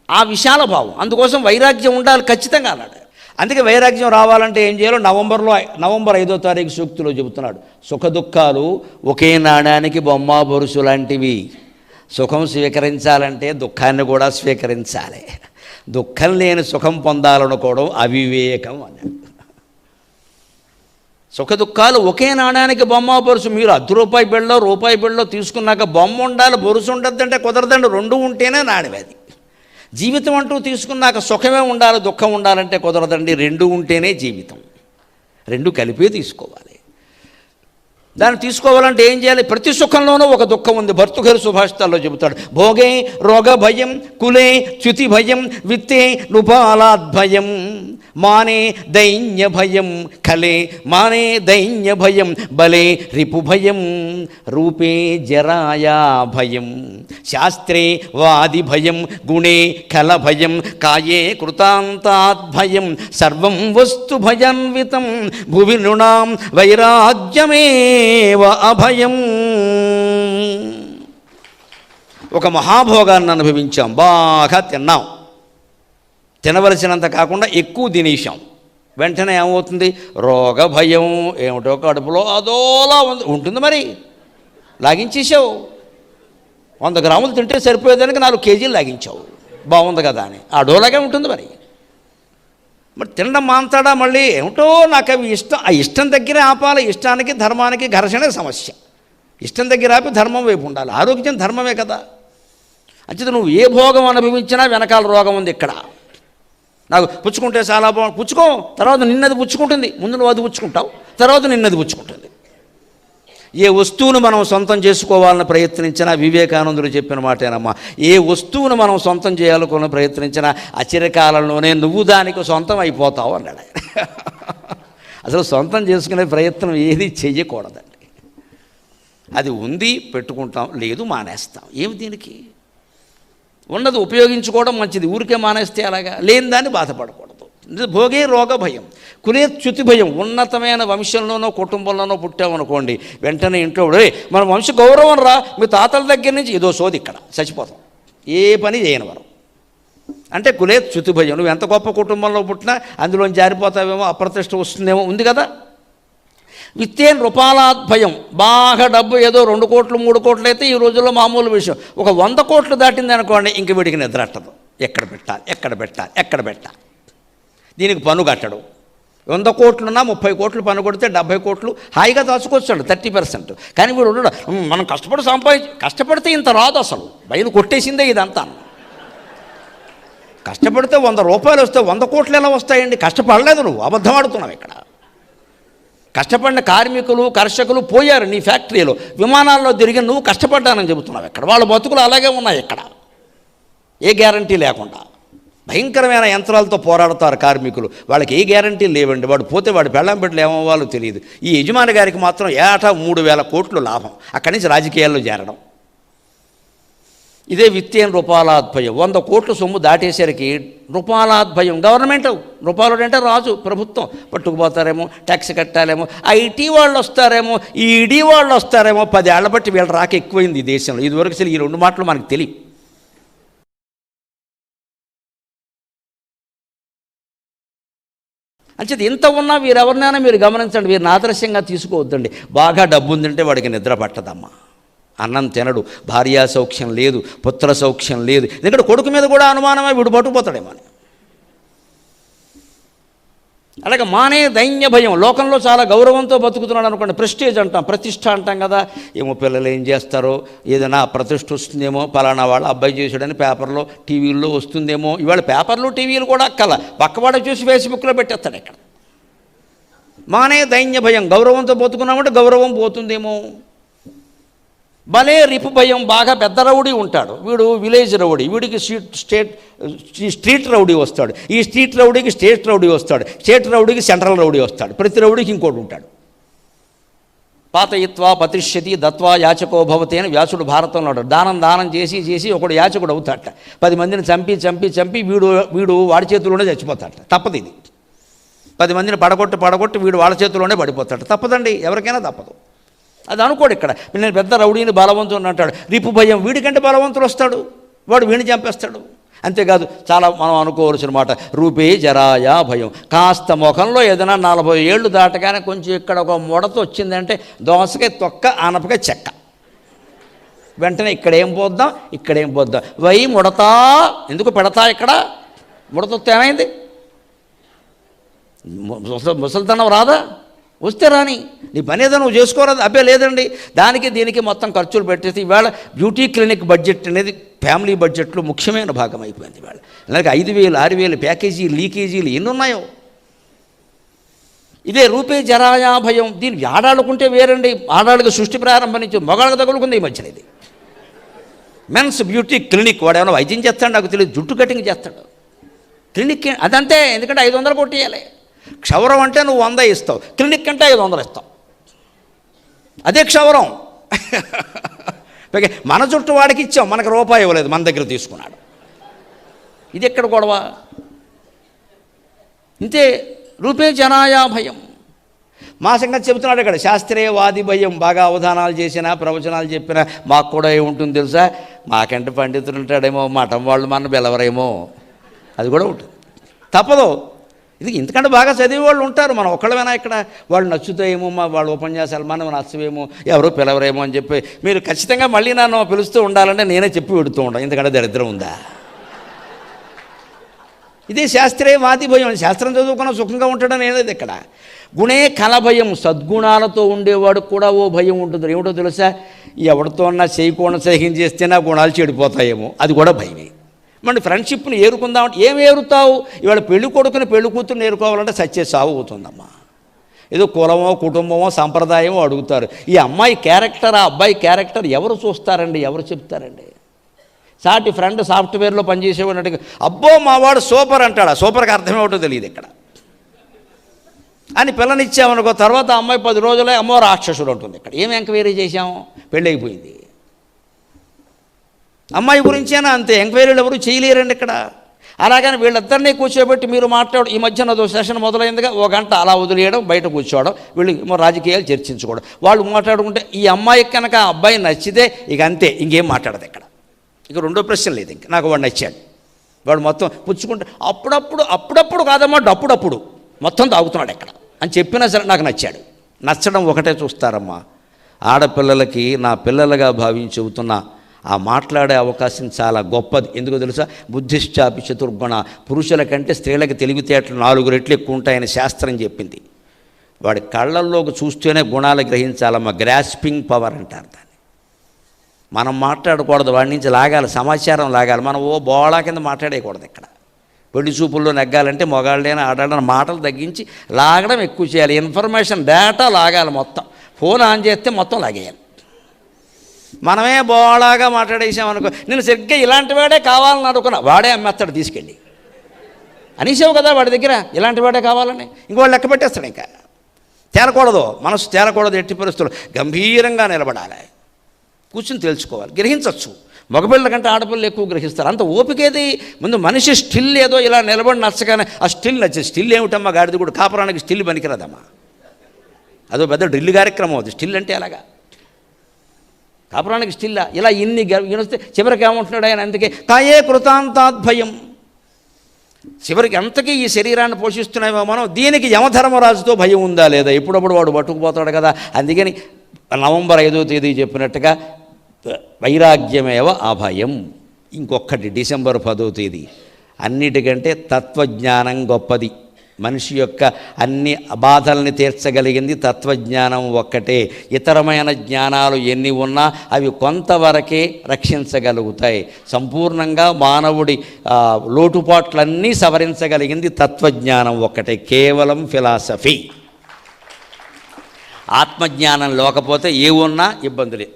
ఆ విశాల భావం. అందుకోసం వైరాగ్యం ఉండాలి ఖచ్చితంగా అన్నాడు. అందుకే వైరాగ్యం రావాలంటే ఏం చేయాలో నవంబర్ 5వ తారీఖు సూక్తిలో చెబుతున్నాడు. సుఖదుఖాలు ఒకే నాణానికి బొమ్మ బొరుసు లాంటివి. సుఖం స్వీకరించాలంటే దుఃఖాన్ని కూడా స్వీకరించాలి. దుఃఖం లేని సుఖం పొందాలనుకోవడం అవివేకం అన్నాడు. సుఖదుఖాలు ఒకే నాణానికి బొమ్మ బొరుసు. మీరు రూపాయి బిళ్ళలో తీసుకున్నాక బొమ్మ ఉండాలి, బొరుసు ఉండద్దంటే కుదరదండి. రెండు ఉంటేనే నాణ్యది. జీవితం అంటూ తీసుకున్నాక సుఖమే ఉండాలి, దుఃఖం ఉండాలంటే కుదరదండి. రెండు ఉంటేనే జీవితం. రెండు కలిపే తీసుకోవాలి. దాన్ని తీసుకోవాలంటే ఏం చేయాలి? ప్రతి సుఖంలోనూ ఒక దుఃఖం ఉంది. భర్తృహరి సుభాషితాల్లో చెబుతాడు. భోగే రోగ భయం, కులే చ్యుతి భయం, విత్తే నృపాలాద్భయం, మానే దైన్య భయం, ఖలే మానే దైన్య భయం, బలే రిపు భయం, రూపే జరాయా భయం, శాస్త్రే వాది భయం, గుణే ఖల భయం, కాయే కృతాంతాద్భయం, సర్వం వస్తు భయాన్వితం, భువి నృణాం వైరాగ్యమే అభయం. ఒక మహాభోగాన్ని అనుభవించాం, బాగా తిన్నాం, తినవలసినంత కాకుండా ఎక్కువ తినేసాం. వెంటనే ఏమవుతుంది? రోగ భయం. ఏమిటో కడుపులో అదోలా ఉంటుంది. మరి లాగించేసావు. 100 గ్రాములు తింటే సరిపోయేదానికి 4 కేజీలు లాగించావు. బాగుంది కదా అని అడోలాగే ఉంటుంది. మరి తినడం మాంతాడా? మళ్ళీ ఏమిటో నాకు అవి ఇష్టం. ఆ ఇష్టం దగ్గరే ఆపాలి. ఇష్టానికి ధర్మానికి ఘర్షణే సమస్య. ఇష్టం దగ్గర ఆపి ధర్మం వైపు ఉండాలి. ఆరోగ్యం ధర్మమే కదా. అంచేత నువ్వు ఏ భోగం అనుభవించినా వెనకాల రోగం ఉంది. ఇక్కడ నాకు పుచ్చుకుంటే చాలా బాగుంది, పుచ్చుకో, తర్వాత నిన్నది పుచ్చుకుంటుంది. ముందు నువ్వు అది పుచ్చుకుంటావు, తర్వాత నిన్నది పుచ్చుకుంటుంది. ఏ వస్తువును మనం సొంతం చేసుకోవాలని ప్రయత్నించినా, వివేకానందుడు చెప్పిన మాటేనమ్మా, ఏ వస్తువును మనం సొంతం చేయాలనుకున్న ప్రయత్నించినా అచిరకాలంలోనే నువ్వు దానికి సొంతం అయిపోతావు అన్నాడు ఆయన. అసలు సొంతం చేసుకునే ప్రయత్నం ఏది చెయ్యకూడదండి. అది ఉంది పెట్టుకుంటాం, లేదు మానేస్తాం. ఏమి దీనికి? ఉన్నది ఉపయోగించుకోవడం మంచిది. ఊరికే మానేస్తే అలాగా. లేని దాన్ని బాధపడకూడదు. భోగే రోగ భయం, కులే చ్యుతి భయం. ఉన్నతమైన వంశంలోనో కుటుంబంలోనో పుట్టామనుకోండి, వెంటనే ఇంట్లో మన వంశ గౌరవం రా, మీ తాతల దగ్గర నుంచి ఏదో సోది, ఇక్కడ చచ్చిపోతాం, ఏ పని చేయని వరం. అంటే కులే చ్యుతి భయం. నువ్వు ఎంత గొప్ప కుటుంబంలో పుట్టినా అందులో జారిపోతావేమో, అప్రతిష్ట వస్తుందేమో, ఉంది కదా. విత్తే నృపాలాద్భయం. బాగా డబ్బు ఏదో 2 కోట్లు 3 కోట్లు అయితే ఈ రోజుల్లో మామూలు విషయం. ఒక 100 కోట్లు దాటింది అనుకోండి, ఇంక వీడికి నిద్రట్టదు. ఎక్కడ పెట్టాలి. దీనికి పన్ను కట్టడు. 100 కోట్లున్నా 30 కోట్లు పన్ను కొడితే 70 కోట్లు హాయిగా దాచుకొచ్చాడు, 30%. కానీ వీడు ఉండడు. మనం కష్టపడితే ఇంత రాదు. అసలు బయలు కొట్టేసిందే ఇదంతా. కష్టపడితే 100 రూపాయలు వస్తే 100 కోట్లు ఎలా వస్తాయండి? కష్టపడలేదు నువ్వు, అబద్ధం ఆడుతున్నావు. ఇక్కడ కష్టపడిన కార్మికులు కర్షకులు పోయారు నీ ఫ్యాక్టరీలో, విమానాల్లో తిరిగి నువ్వు కష్టపడ్డానని చెబుతున్నావు. ఇక్కడ వాళ్ళ బతుకులు అలాగే ఉన్నాయి. ఇక్కడ ఏ గ్యారంటీ లేకుండా భయంకరమైన యంత్రాలతో పోరాడతారు కార్మికులు. వాళ్ళకి ఏ గ్యారంటీ లేవండి. వాడు పోతే వాడు పెళ్ళాం బిడ్డలు ఏమవ్వాలో తెలియదు. ఈ యజమాని గారికి మాత్రం ఏటా 3000 కోట్లు లాభం. అక్కడి నుంచి రాజకీయాల్లో చేరడం. ఇదే విత్తేన రూపాలాద్భయం. 100 కోట్ల సొమ్ము దాటేసరికి రూపాలాద్భయం. గవర్నమెంట్ రూపాలు అంటే రాజు, ప్రభుత్వం పట్టుకుపోతారేమో, ట్యాక్స్ కట్టాలేమో, ఐటీ వాళ్ళు వస్తారేమో, ఈడీ వాళ్ళు వస్తారేమో. 10 ఏళ్ల బట్టి వీళ్ళ రాక ఎక్కువైంది ఈ దేశంలో. ఇదివరకు అసలు ఈ 2 మాటలు మనకు తెలియదు. అంచేది ఇంత ఉన్నా వీరెవరినైనా మీరు గమనించండి, వీరిని ఆదర్శంగా తీసుకోవద్దండి. బాగా డబ్బు ఉందంటే వాడికి నిద్ర పట్టదమ్మా. అన్నం తినడు, భార్యా సౌఖ్యం లేదు, పుత్ర సౌఖ్యం లేదు. ఎందుకంటే కొడుకు మీద కూడా అనుమానమే, వీడు పట్టుకుపోతాడేమో అని. అలాగే మానే దైన్య భయం. లోకంలో చాలా గౌరవంతో బతుకుతున్నాడు అనుకోండి, ప్రెస్టేజ్ అంటాం, ప్రతిష్ట అంటాం కదా. ఏమో పిల్లలు ఏం చేస్తారో, ఏదైనా ప్రతిష్ట వస్తుందేమో, పలానా వాళ్ళ అబ్బాయి చేసాడని పేపర్లో టీవీల్లో వస్తుందేమో. ఇవాళ పేపర్లు టీవీలు కూడా అక్కల, పక్కవాడ చూసి ఫేస్బుక్లో పెట్టేస్తాడు. ఇక్కడ మానే దైన్య భయం. గౌరవంతో బతుకున్నామంటే గౌరవం పోతుందేమో. భలే రిపు భయం. బాగా పెద్ద రౌడీ ఉంటాడు, వీడు విలేజ్ రౌడీ, వీడికి స్ట్రీట్ రౌడీ వస్తాడు, ఈ స్ట్రీట్ రౌడీకి స్టేట్ రౌడీ వస్తాడు, స్టేట్ రౌడీకి సెంట్రల్ రౌడీ వస్తాడు, ప్రతి రౌడీకి ఇంకోటి ఉంటాడు. పాతయిత్వా పతిష్యతి దత్వా యాచకో భవతి అని వ్యాసుడు భారతంలో ఉంటాడు. దానం చేసి ఒకడు యాచకుడు అవుతాడట. 10 మందిని చంపి వీడు వాడి చేతిలోనే చచ్చిపోతాడట. తప్పదు ఇది. 10 మందిని పడగొట్టి వీడు వాళ్ళ చేతిలోనే పడిపోతాడు. తప్పదండి, ఎవరికైనా తప్పదు. అది అనుకోడు. ఇక్కడ నేను పెద్ద రౌడీని బలవంతుని అంటాడు. రిపు భయం. వీడికంటే బలవంతుడు వస్తాడు, వాడు వీడిని చంపేస్తాడు. అంతేకాదు చాలా మనం అనుకోవలసిన మాట రూపే జరాయా భయం. కాస్త ముఖంలో ఏదైనా 40 ఏళ్ళు దాటగానే కొంచెం ఇక్కడ ఒక ముడత వచ్చిందంటే దోసకాయ తొక్క ఆనపకాయ చెక్క, వెంటనే ఇక్కడేం పోద్దాం ఇక్కడేం పోద్దాం, వై ముడతా ఎందుకు పెడతా ఇక్కడ ముడతొత్తే ఏమైంది, ముసలితనం రాదా, వస్తే రాని నీ పని ఏదో నువ్వు చేసుకోరాదు. అబ్బే లేదండి దానికి దీనికి మొత్తం ఖర్చులు పెట్టేసి ఇవాళ బ్యూటీ క్లినిక్ బడ్జెట్ అనేది ఫ్యామిలీ బడ్జెట్లో ముఖ్యమైన భాగం అయిపోయింది. ఇవాళ అలాగే 5,000 6,000 ప్యాకేజీలు లీకేజీలు ఎన్ని ఉన్నాయో. ఇదే రూపే జరాయా భయం. దీన్ని ఆడాడుకుంటే వేరండి, ఆడాళ్ళకి సృష్టి ప్రారంభం నుంచి మగాళ్ళకి తగులుకుంది ఈ మధ్యన. ఇది మెన్స్ బ్యూటీ క్లినిక్, వాడు ఏమైనా వైద్యం చేస్తాడు నాకు తెలియదు, జుట్టు కటింగ్ చేస్తాడు క్లినిక్ అదంతే. ఎందుకంటే 500 కొట్టేయాలి. క్షవరం అంటే నువ్వు 100 ఇస్తావు, క్లినిక్ అంటే 500 ఇస్తావు, అదే క్షవరం. మన చుట్టూ వాడికి ఇచ్చాం, మనకు రూపాయి ఇవ్వలేదు, మన దగ్గర తీసుకున్నాడు. ఇది ఎక్కడ గొడవ? ఇంతే రూపే జనాయా భయం. మా సంగతి చెబుతున్నాడు ఇక్కడ. శాస్త్రీయవాది భయం. బాగా అవధానాలు చేసినా ప్రవచనాలు చెప్పినా మాకు కూడా ఏముంటుంది తెలుసా, మాకంటే పండితులు ఉంటాడేమో, మఠం వాళ్ళు మన బెలవరేమో, అది కూడా ఉంటుంది. తప్పదు. ఇది ఇంతకంటే బాగా చదివే వాళ్ళు ఉంటారు, మనం ఒక్కళ్ళమైనా ఇక్కడ. వాళ్ళు నచ్చుతాయేమో, వాళ్ళ ఉపన్యాసాలు మనం నచ్చవేమో, ఎవరో పిలవరేమో అని చెప్పి మీరు ఖచ్చితంగా మళ్ళీ నన్ను పిలుస్తూ ఉండాలంటే నేనే చెప్పి పెడుతూ ఉంటాను. ఎందుకంటే దరిద్రం ఉందా? ఇదే శాస్త్రీయవాది భయం. శాస్త్రం చదువుకున్న సుఖంగా ఉంటాడని ఏలేదు ఇక్కడ. గుణే కలభయం. సద్గుణాలతో ఉండేవాడు కూడా ఓ భయం ఉంటుంది. ఏమిటో తెలుసా, ఎవరితో అన్నా చేయకుండా సహిం చేస్తే నా గుణాలు చెడిపోతాయేమో, అది కూడా భయమే. మన ఫ్రెండ్షిప్ని ఏరుకుందామంటే ఏం ఏరుతావు? ఇవాళ పెళ్లి కొడుకుని పెళ్లి కూతురుని ఏరుకోవాలంటే సచ్చే సాగు అవుతుందమ్మా. ఏదో కులమో కుటుంబమో సంప్రదాయమో అడుగుతారు. ఈ అమ్మాయి క్యారెక్టర్ ఆ అబ్బాయి క్యారెక్టర్ ఎవరు చూస్తారండి, ఎవరు చెప్తారండి? సాటి ఫ్రెండ్ సాఫ్ట్వేర్లో పనిచేసేవాడినట్టుగా అబ్బో మావాడు సూపర్ అంటాడు. ఆ సూపర్కి అర్థమేమిటో తెలియదు ఇక్కడ అని పిల్లనిచ్చామనుకో, తర్వాత అమ్మాయి 10 రోజులే అమ్మో రాక్షసుడు ఉంటుంది. ఇక్కడ ఏం ఎంక్వైరీ చేశాము, పెళ్ళి అయిపోయింది. అమ్మాయి గురించేనా అంతే, ఎంక్వైరీలు ఎవరు చేయలేరండి ఇక్కడ. అలాగని వీళ్ళిద్దరినీ కూర్చోబెట్టి మీరు మాట్లాడు. ఈ మధ్యన అదో సెషన్ మొదలైందిగా, 1 గంట అలా వదిలేయడం, బయట కూర్చోవడం, వీళ్ళు రాజకీయాలు చర్చించుకోవడం. వాళ్ళు మాట్లాడుకుంటే ఈ అమ్మాయికి కనుక ఆ అబ్బాయి నచ్చితే ఇక అంతే, ఇంకేం మాట్లాడదు ఇక్కడ. ఇక రెండో ప్రశ్న లేదు. ఇంక నాకు వాడు నచ్చాడు, వాడు మొత్తం పుచ్చుకుంటే అప్పుడప్పుడు కాదమ్మా అప్పుడప్పుడు మొత్తం తాగుతున్నాడు ఎక్కడ అని చెప్పినా సరే నాకు నచ్చాడు. నచ్చడం ఒకటే చూస్తారమ్మా. ఆడపిల్లలకి నా పిల్లలుగా భావించి చెబుతున్నా, ఆ మాట్లాడే అవకాశం చాలా గొప్పది. ఎందుకో తెలుసా, బుద్ధిశ్చాపి చతుర్గుణ. పురుషుల కంటే స్త్రీలకు తెలివితేటలు 4 రెట్లు ఎక్కువ ఉంటాయని శాస్త్రం చెప్పింది. వాడి కళ్ళల్లోకి చూస్తేనే గుణాలు గ్రహించాలమ్మా. గ్రాస్పింగ్ పవర్ అంటారు దాన్ని. మనం మాట్లాడకూడదు, వాడి నుంచి లాగాలి, సమాచారం లాగాలి. మనం ఓ బోళా కింద మాట్లాడేయకూడదు ఇక్కడ. పెళ్లి చూపుల్లో నెగ్గాలంటే మొగాళ్ళైనా ఆడాలని మాటలు తగ్గించి లాగడం ఎక్కువ చేయాలి. ఇన్ఫర్మేషన్ డేటా లాగాలి మొత్తం. ఫోన్ ఆన్ చేస్తే మొత్తం లాగేయాలి. మనమే బోళాగా మాట్లాడేసామనుకో, నేను సరిగ్గా ఇలాంటి వాడే కావాలని అనుకున్నా, వాడే అమ్మేస్తాడు తీసుకెళ్ళి. అనేసావు కదా వాడి దగ్గర ఇలాంటి వాడే కావాలని, ఇంకోళ్ళు లెక్క పెట్టేస్తాడు. ఇంకా తేలకూడదు, మనసు తేలకూడదు. ఎట్టి పరిస్థితులు గంభీరంగా నిలబడాలి, కూర్చుని తెలుసుకోవాలి, గ్రహించవచ్చు. మగపిల్లల కంటే ఆడపిల్లలు ఎక్కువ గ్రహిస్తారు. అంత ఓపికేది. ముందు మనిషి స్టిల్ ఏదో ఇలా నిలబడి నచ్చగానే ఆ స్టిల్ నచ్చేది. స్టిల్ ఏమిటమ్మా గాడిది కూడా, కాపురానికి స్టిల్ పనికిరాదమ్మా. అదో పెద్ద డ్రిల్ కార్యక్రమం అది. స్టిల్ అంటే అలాగా, కాపురానికి స్టిల్లా ఇలా ఇన్ని వస్తే చివరికి ఏమంటున్నాడు ఆయన, అందుకే కాయే కృతాంతాద్భయం. చివరికి అంతకీ ఈ శరీరాన్ని పోషిస్తున్నామో మనం, దీనికి యమధర్మరాజుతో భయం ఉందా లేదా, ఎప్పుడప్పుడు వాడు పట్టుకుపోతాడు కదా. అందుకని నవంబర్ 5వ తేదీ చెప్పినట్టుగా వైరాగ్యమేవ అభయం. ఇంకొకటి డిసెంబర్ 10వ తేదీ, అన్నిటికంటే తత్వజ్ఞానం గొప్పది. మనిషి యొక్క అన్ని బాధల్ని తీర్చగలిగింది తత్వజ్ఞానం ఒక్కటే. ఇతరమైన జ్ఞానాలు ఎన్ని ఉన్నా అవి కొంతవరకే రక్షించగలుగుతాయి. సంపూర్ణంగా మానవుడి లోటుపాట్లన్నీ సవరించగలిగింది తత్వజ్ఞానం ఒక్కటే, కేవలం ఫిలాసఫీ. ఆత్మజ్ఞానం లేకపోతే ఏ ఉన్నా ఇబ్బందులే.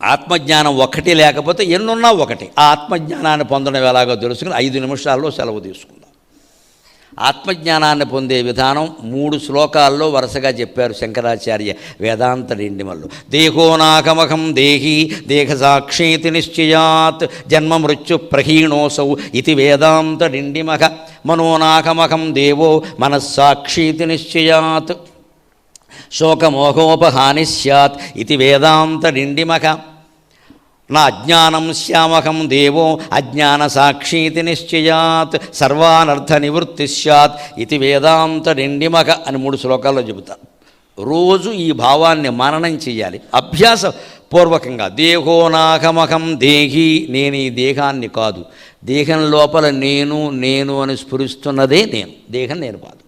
ఆత్మజ్ఞానం ఒక్కటి లేకపోతే ఎన్నున్నా ఒకటి. ఆ ఆత్మజ్ఞానాన్ని పొందడం ఎలాగో తెలుసుకుని 5 నిమిషాల్లో సెలవు తీసుకుందాం. ఆత్మజ్ఞానాన్ని పొందే విధానం 3 శ్లోకాల్లో వరుసగా చెప్పారు శంకరాచార్య వేదాంత డిండిమల్లు. దేహోనాకమకం దేహి దేహసాక్షీతి నిశ్చయాత్ జన్మ మృత్యు ప్రహీణోసౌ ఇది వేదాంత డిండిమఖ మనోనాకమకం దేవో మనస్సాక్షీతి నిశ్చయాత్ శోకమోహోపహాని స్యాత్ ఇది వేదాంత డిండిమఖ నా అజ్ఞానం శ్యామహం దేవో అజ్ఞాన సాక్షీతి నిశ్చయాత్ సర్వానర్థ నివృత్తి స్యాత్ ఇది వేదాంత డిండిమక అని 3 శ్లోకాల్లో చెబుతారు. రోజు ఈ భావాన్ని మననం చేయాలి అభ్యాస పూర్వకంగా. దేహోనాహమహం దేహి, నేను ఈ దేహాన్ని కాదు, దేహం లోపల నేను నేను అని స్ఫురిస్తున్నదే నేను, దేహం నేను కాదు.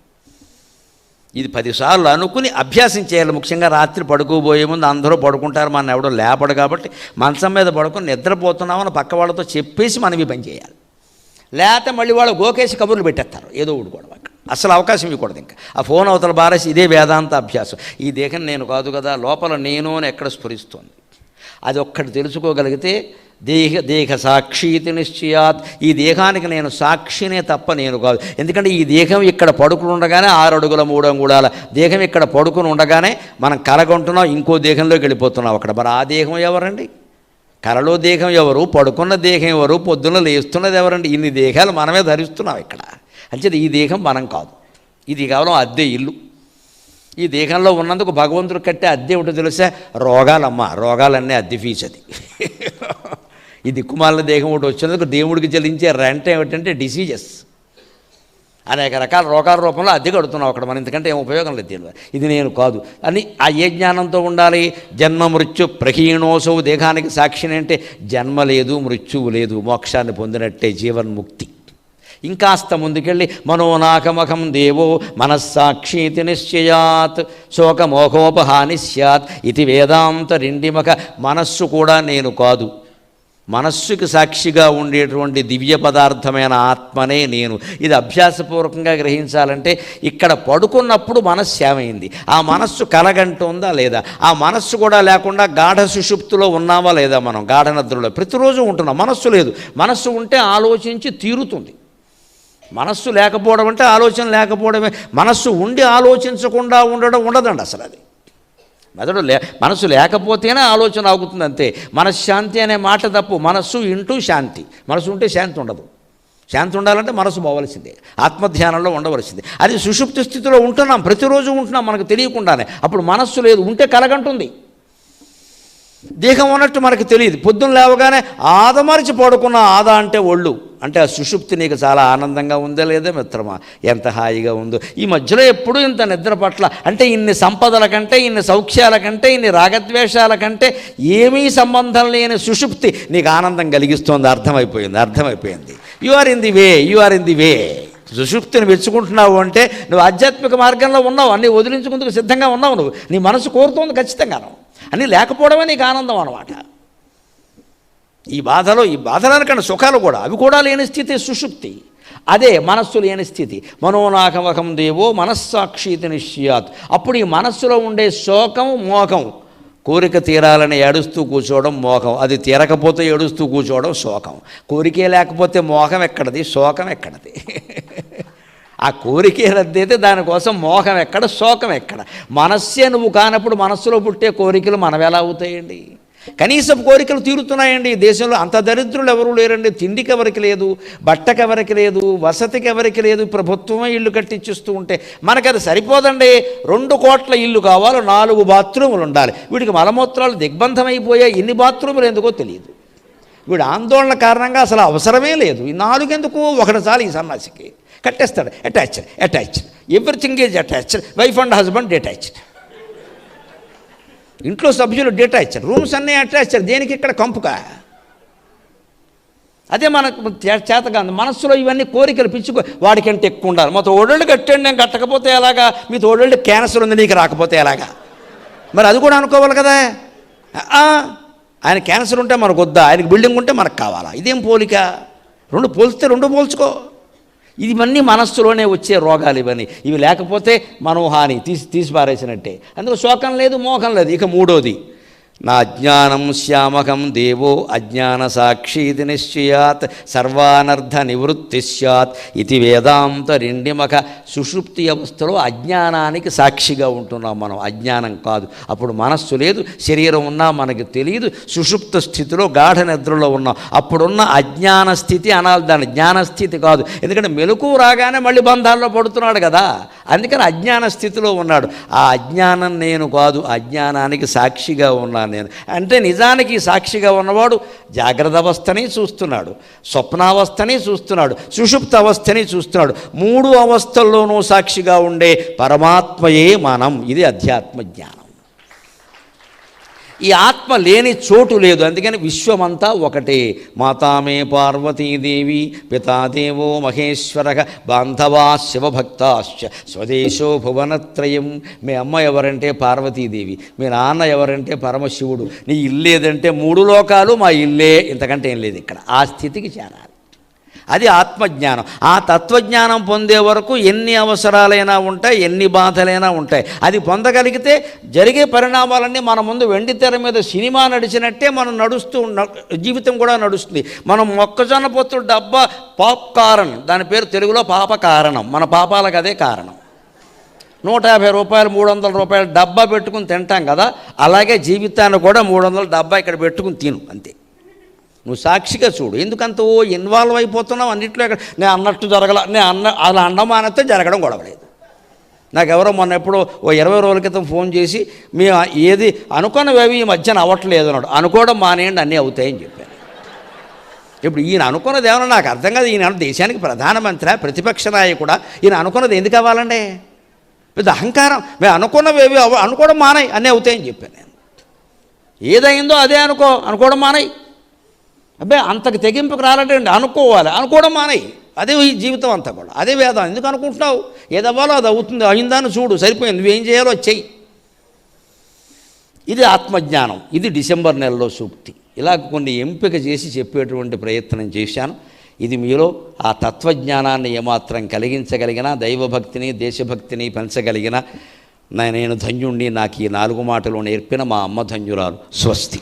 ఇది 10 సార్లు అనుకుని అభ్యాసం చేయాలి. ముఖ్యంగా రాత్రి పడుకోబోయే ముందు అందరూ పడుకుంటారు, మన ఎవడో లేపడు కాబట్టి మంచం మీద పడుకొని నిద్రపోతున్నామని పక్క వాళ్ళతో చెప్పేసి మనం ఈ పని చేయాలి. లేకపోతే మళ్ళీ వాళ్ళు గోకేసి కబుర్లు పెట్టేస్తారు, ఏదో ఊడుకోవడం. అక్కడ అసలు అవకాశం ఇవ్వకూడదు. ఇంకా ఆ ఫోన్ అవతల బారేసి ఇదే వేదాంత అభ్యాసం. ఈ దేహం నేను కాదు కదా, లోపల నేను అని ఎక్కడ స్ఫురిస్తోంది, అది ఒక్కటి తెలుసుకోగలిగితే దేహ సాక్షీతి నిశ్చయాత్, ఈ దేహానికి నేను సాక్షినే తప్ప నేను కాదు. ఎందుకంటే ఈ దేహం ఇక్కడ పడుకుని ఉండగానే 6 అడుగుల 3 అంగుళాల దేహం ఇక్కడ పడుకుని ఉండగానే మనం కలగొంటున్నాం, ఇంకో దేహంలోకి వెళ్ళిపోతున్నాం. అక్కడ మరి ఆ దేహం ఎవరండి? కలలో దేహం ఎవరు? పడుకున్న దేహం ఎవరు? పొద్దున్న లేస్తున్నది ఎవరండి? ఇన్ని దేహాలు మనమే ధరిస్తున్నాం ఇక్కడ. అంచేది ఈ దేహం మనం కాదు, ఇది కేవలం అద్దె ఇల్లు. ఈ దేహంలో ఉన్నందుకు భగవంతుడు కట్టే అద్దె ఏమిటో తెలుసా? రోగాలమ్మ, రోగాలన్నీ అద్దె ఫీజు అది. ఈ దిక్కుమాలిన దేహం ఒకటి వచ్చినందుకు దేవుడికి చెల్లించే రెంట్ ఏమిటంటే డిసీజెస్. అనేక రకాల రోగాల రూపంలో అద్దె కడుతున్నాం అక్కడ. మనం ఇంతకంటే ఏం ఉపయోగం లేదు దీనివల్ల. ఇది నేను కాదు అని ఆ ఏ జ్ఞానంతో ఉండాలి? జన్మ మృత్యు ప్రహీణోసవు, దేహానికి సాక్షిని అంటే జన్మ లేదు, మృత్యువు లేదు, మోక్షాన్ని పొందినట్టే, జీవన్ముక్తి. ఇంకాస్త ముందుకెళ్ళి మనోనాకమకం దేవో మనస్సాక్షీతి నిశ్చయాత్ శోకమోహోపహాని స్యాత్ ఇది వేదాంత రిండిమక. మనస్సు కూడా నేను కాదు, మనస్సుకి సాక్షిగా ఉండేటువంటి దివ్య పదార్థమైన ఆత్మనే నేను. ఇది అభ్యాసపూర్వకంగా గ్రహించాలంటే ఇక్కడ పడుకున్నప్పుడు మనస్సు ఏమైంది? ఆ మనస్సు కలగంటుందా లేదా? ఆ మనస్సు కూడా లేకుండా గాఢ సుషుప్తిలో ఉన్నామా లేదా? మనం గాఢ నిద్రలో ప్రతిరోజు ఉంటున్నాం. మనస్సు లేదు. మనస్సు ఉంటే ఆలోచించి తీరుతుంది. మనస్సు లేకపోవడం అంటే ఆలోచన లేకపోవడమే. మనస్సు ఉండి ఆలోచించకుండా ఉండడం ఉండదండి అసలు. అది మెదడు మనస్సు లేకపోతేనే ఆలోచన ఆగుతుంది అంతే. మనశ్శాంతి అనే మాట తప్పు. మనస్సు ఇంటూ శాంతి. మనసు ఉంటే శాంతి ఉండదు. శాంతి ఉండాలంటే మనసు పోవలసిందే, ఆత్మధ్యానంలో ఉండవలసిందే. అది సుషుప్తి స్థితిలో ఉంటున్నాం, ప్రతిరోజు ఉంటున్నాం మనకు తెలియకుండానే. అప్పుడు మనస్సు లేదు, ఉంటే కలగంటుంది. దేహం ఉన్నట్టు మనకు తెలియదు. పొద్దున్న లేవగానే ఆదమరిచి పడుకున్న ఆదా అంటే ఒళ్ళు అంటే ఆ సుషుప్తి నీకు చాలా ఆనందంగా ఉందా లేదా మిత్రమా? ఎంత హాయిగా ఉందో. ఈ మధ్యలో ఎప్పుడూ ఇంత నిద్ర పట్ల అంటే ఇన్ని సంపదల కంటే, ఇన్ని సౌఖ్యాల కంటే, ఇన్ని రాగద్వేషాల కంటే ఏమీ సంబంధం లేని సుషుప్తి నీకు ఆనందం కలిగిస్తోంది. అర్థమైపోయింది. You are in the way. సుషుప్తిని మెచ్చుకుంటున్నావు అంటే నువ్వు ఆధ్యాత్మిక మార్గంలో ఉన్నావు. అన్నీ వదిలించుకుందుకు సిద్ధంగా ఉన్నావు. నువ్వు నీ మనసు కోరుతోంది ఖచ్చితంగాను. అన్నీ లేకపోవడమే నీకు ఆనందం అన్నమాట. ఈ బాధలకన్నా సుఖాలు కూడా, అవి కూడా లేని స్థితి సుషుప్తి. అదే మనస్సు లేని స్థితి. మనోనాకమకం దేవో మనస్సాక్షీతి నిశ్చయాత్. అప్పుడు ఈ మనస్సులో ఉండే శోకం, మోహం, కోరిక తీరాలని ఏడుస్తూ కూర్చోవడం మోహం, అది తీరకపోతే ఏడుస్తూ కూర్చోవడం శోకం. కోరికే లేకపోతే మోహం ఎక్కడది, శోకం ఎక్కడది? ఆ కోరికే రద్దయితే దానికోసం మోహం ఎక్కడ, శోకం ఎక్కడ? మనస్సే నువ్వు కానప్పుడు మనస్సులో పుట్టే కోరికలు మనవెలా అవుతాయండి? కనీసం కోరికలు తీరుతున్నాయండి. ఈ దేశంలో అంత దరిద్రులు ఎవరూ లేరండి. తిండికి ఎవరికి లేదు, బట్టకి ఎవరికి లేదు, వసతికి ఎవరికి లేదు. ప్రభుత్వమే ఇల్లు కట్టించిస్తూ ఉంటే మనకు అది సరిపోదండి. 2 కోట్ల ఇల్లు కావాలి, 4 బాత్రూములు ఉండాలి. వీడికి మలమూత్రాలు దిగ్బంధమైపోయాయి. ఎన్ని బాత్రూములు ఎందుకో తెలియదు. వీడు ఆందోళన కారణంగా అసలు అవసరమే లేదు. ఈ 4 ఎందుకు? ఒకటి చాలు ఈ సన్నాసికి. కట్టేస్తాడు. Attached everything is attached. Wife and husband detached. ఇంట్లో సభ్యులు డిటాచ్డ్, రూమ్స్ అన్నీ అటాచ్డ్. దేనికి ఇక్కడ కంపుగా? అదే మనకు చేతగా మనస్సులో ఇవన్నీ కోరికలు పిచ్చుకో. వాడికంటే ఎక్కువ ఉండాలి. మా తోడళ్ళు కట్టండి, నేను కట్టకపోతే ఎలాగా? మీ తోడళ్ళు క్యాన్సర్ ఉంది, నీకు రాకపోతే ఎలాగా? మరి అది కూడా అనుకోవాలి కదా. ఆయన క్యాన్సర్ ఉంటే మనకు వద్దా? ఆయనకి బిల్డింగ్ ఉంటే మనకు కావాలా? ఇదేం పోలిక? 2 పోల్స్తే 2 పోల్చుకో. ఇవన్నీ మనస్సులోనే వచ్చే రోగాలు ఇవన్నీ. ఇవి లేకపోతే మనోహాని తీసి పారేసినట్టే. అందులో శోకం లేదు, మోహం లేదు. ఇక 3వది, నా అజ్ఞానం శ్యామకం దేవో అజ్ఞాన సాక్షీతి నిశ్చయాత్ సర్వానర్థ నివృత్తి స్యాత్ ఇది వేదాంత రిండిమక. సుషుప్తి అవస్థలో అజ్ఞానానికి సాక్షిగా ఉంటున్నాం మనం, అజ్ఞానం కాదు. అప్పుడు మనస్సు లేదు, శరీరం ఉన్నా మనకి తెలియదు. సుషుప్త స్థితిలో గాఢ నిద్రలో ఉన్నాం. అప్పుడున్న అజ్ఞాన స్థితి అనాలి, దాని జ్ఞానస్థితి కాదు. ఎందుకంటే మెలకువ రాగానే మళ్ళీ బంధాల్లో పడుతున్నాడు కదా. అందుకని అజ్ఞాన స్థితిలో ఉన్నాడు. ఆ అజ్ఞానం నేను కాదు, అజ్ఞానానికి సాక్షిగా ఉన్నాను నేను. అంటే నిజానికి సాక్షిగా ఉన్నవాడు జాగ్రత్త అవస్థని చూస్తున్నాడు, స్వప్నావస్థని చూస్తున్నాడు, సుషుప్త అవస్థని చూస్తున్నాడు. 3 అవస్థల్లోనూ సాక్షిగా ఉండే పరమాత్మయే మనం. ఇది అధ్యాత్మ జ్ఞానం. ఈ ఆత్మ లేని చోటు లేదు. అందుకని విశ్వమంతా ఒకటే. మాతామే పార్వతీదేవి, పితాదేవో మహేశ్వర, బాంధవా శివభక్తాశ్చ, స్వదేశో భువనత్రయం. మీ అమ్మ ఎవరంటే పార్వతీదేవి, మీ నాన్న ఎవరంటే పరమశివుడు, నీ ఇల్లేదంటే 3 లోకాలు మా ఇల్లే, ఇంతకంటే ఏం లేదు ఇక్కడ. ఆ స్థితికి చేరాలి. అది ఆత్మజ్ఞానం. ఆ తత్వజ్ఞానం పొందే వరకు ఎన్ని అవసరాలైనా ఉంటాయి, ఎన్ని బాధలైనా ఉంటాయి. అది పొందగలిగితే జరిగే పరిణామాలన్నీ మన ముందు వెండి తెర మీద సినిమా నడిచినట్టే మనం జీవితం కూడా నడుస్తుంది. మనం మొక్కజొన్న పొత్తు డబ్బా పాప్కార్న్, దాని పేరు తెలుగులో పాప కారణం. మన పాపాలకు అదే కారణం. 150 రూపాయలు 300 రూపాయలు డబ్బా పెట్టుకుని తింటాం కదా, అలాగే జీవితాన్ని కూడా 300 డబ్బా ఇక్కడ పెట్టుకుని తిను, అంతే. నువ్వు సాక్షిగా చూడు. ఎందుకంత ఇన్వాల్వ్ అయిపోతున్నావు అన్నింటిలో. నేను అన్నట్టు జరగల, అలా అండమానతో జరగడం గొడవలేదు. నాకెవరో మొన్న ఎప్పుడో 20 రోజుల క్రితం ఫోన్ చేసి, మీ ఏది అనుకున్నవి ఈ మధ్యన అవ్వట్లేదు అన్నాడు. అనుకోవడం మానేయండి, అన్నీ అవుతాయని చెప్పాను. ఇప్పుడు ఈయన అనుకున్నది ఏమన్నా నాకు అర్థం కాదు. ఈయన దేశానికి ప్రధానమంత్రి, ప్రతిపక్ష నాయకుడా, ఈయన అనుకున్నది ఎందుకు అవ్వాలండి? పెద్ద అహంకారం. మేము అనుకున్నవి అనుకోవడం మానాయి, అన్నీ అవుతాయని చెప్పాను నేను. ఏదైందో అదే అనుకోవడం మానాయి. అబ్బాయి అంతకు తెగింపుకు రాలంటే అనుకోవాలి, అనుకోవడం మానేయి. అదే ఈ జీవితం అంతా కూడా, అదే వేదం. ఎందుకు అనుకుంటున్నావు? ఏదవ్వాలో అది అవుతుంది, అయిందాన్ని చూడు, సరిపోయింది. నువ్వేం చేయాలో అది చెయ్యి. ఇది ఆత్మజ్ఞానం. ఇది డిసెంబర్ నెలలో సూక్తి. ఇలా కొన్ని ఎంపిక చేసి చెప్పేటువంటి ప్రయత్నం చేశాను. ఇది మీలో ఆ తత్వజ్ఞానాన్ని ఏమాత్రం కలిగించగలిగినా, దైవభక్తిని దేశభక్తిని పెంచగలిగిన నేను ధన్యుణ్ణి. నాకు ఈ 4 మాటలు నేర్పిన మా అమ్మ ధన్యురాలు. స్వస్తి.